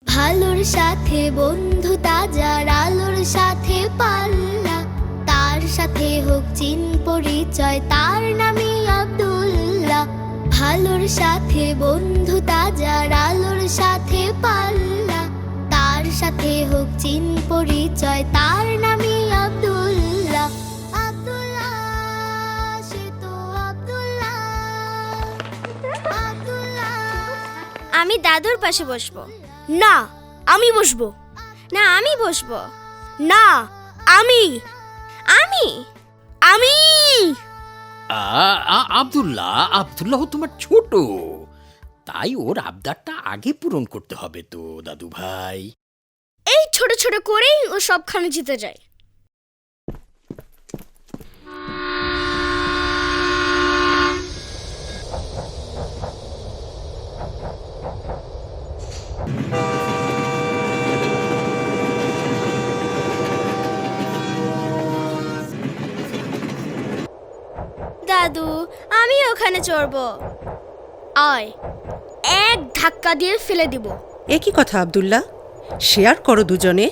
ভালোর সাথে বন্ধুতা, যার আলোর সাথে পাল্লা, তার সাথে হোক চিন পরিচয়, তার নামই আব্দুল্লাহ। ভালোর সাথে বন্ধুতা, যার আলোর সাথে পাল্লা, তার সাথে হোক চিন পরিচয়, তার নামই আব্দুল্লাহ। আব্দুল্লাহ, সে তো আব্দুল্লাহ, আব্দুল্লাহ। আমি দাদুর পাশে বসবো। না, আমি বসবো। না, আমি বসবো। না, আমি আমি আমি আব্দুল্লাহ তোমার ছোট, তাই ওর আবদারটা আগে পূরণ করতে হবে তো দাদু ভাই। এই ছোট ছোট করেই ও সবখানে জিতে যায়। দাদু, আমি ওখানে চড়বো। আয়, এক ধাক্কা দিয়ে ফেলে দিব। একই কথা আব্দুল্লাহ, শেয়ার করো দুজনে।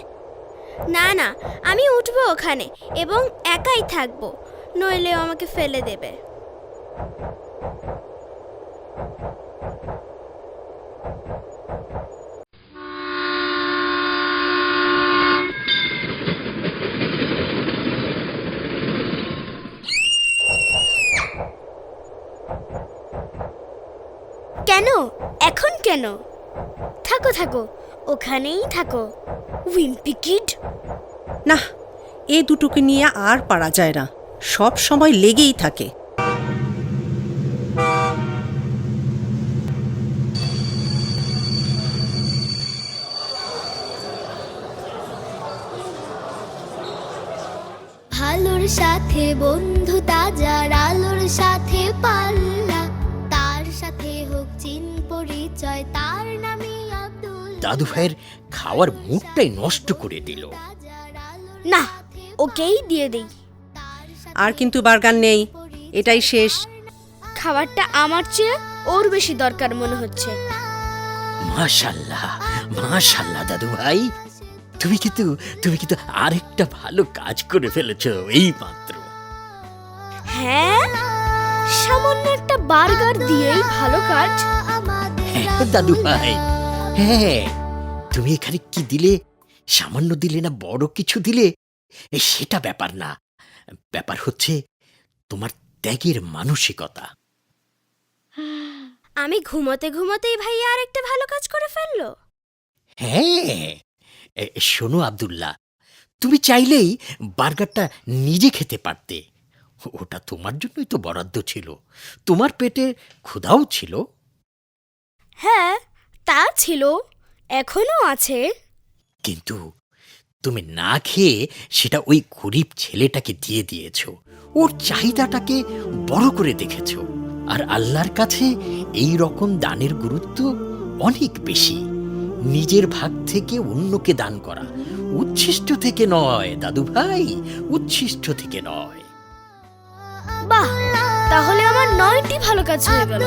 না না, আমি উঠবো ওখানে এবং একাই থাকবো, নইলে ও আমাকে ফেলে দেবে। কেন? এখন কেন? থাকো থাকো, ওখানেই থাকো, উইম্পি কিড। না, এ দুটোকে নিয়ে আর পারা যায় না, সব সময় লেগেই থাকে। ভালোর সাথে বন্ধুতা, যার আলোর সাথে পাল্লা, তার সাথে হোক চিন পরিচয়, তার নামই আব্দুল্লাহ। দাদু ভাইয়ের খাওয়ার মুডটাই নষ্ট করে দিল। না, ওকেই দিয়ে দেই। আর কিন্তু বার্গার নেই, এটাই শেষ। খাবারটা আমার চেয়ে ওর বেশি দরকার মনে হচ্ছে। মাশাল্লাহ মাশাল্লাহ দাদু ভাই, তুমি কিন্তু আরেকটা ভালো কাজ করে ফেলেছো এই মাত্র। হ্যাঁ, সামান্য একটা বার্গার দিয়েই ভালো কাজ। হ্যাঁ দাদু ভাই, হ্যাঁ, তুমি এখানে কি দিলে, সামান্য দিলে না বড় কিছু দিলে, সেটা ব্যাপার না, ব্যাপার হচ্ছে তোমার ত্যাগের মানসিকতা। আমি ঘুমোতে ঘুমোতেই ভাইয়া আরেকটা ভালো কাজ করে ফেললো। হ্যাঁ, শোনো আব্দুল্লাহ, তুমি চাইলেই বার্গারটা নিজে খেতে পারতে, ওটা তোমার জন্যই তো বরাদ্দ ছিল, তোমার পেটে ক্ষুধাও ছিল। হ্যাঁ, তা ছিল, এখনো আছে। কিন্তু তুমি না খেয়ে সেটা ওই গরিব ছেলেটাকে দিয়ে দিয়েছো, ওর চাহিদাটাকে বড় করে দেখেছো। আর আল্লাহর কাছে এই রকম দানের গুরুত্ব অনেক বেশি। নিজের ভাগ থেকে অন্যকে দান করা, উচ্ছিষ্ট থেকে নয় দাদু ভাই, উচ্ছিষ্ট থেকে নয়। বাহ, তাহলে আমার 9টি ভালো কাজ হয়ে গেল।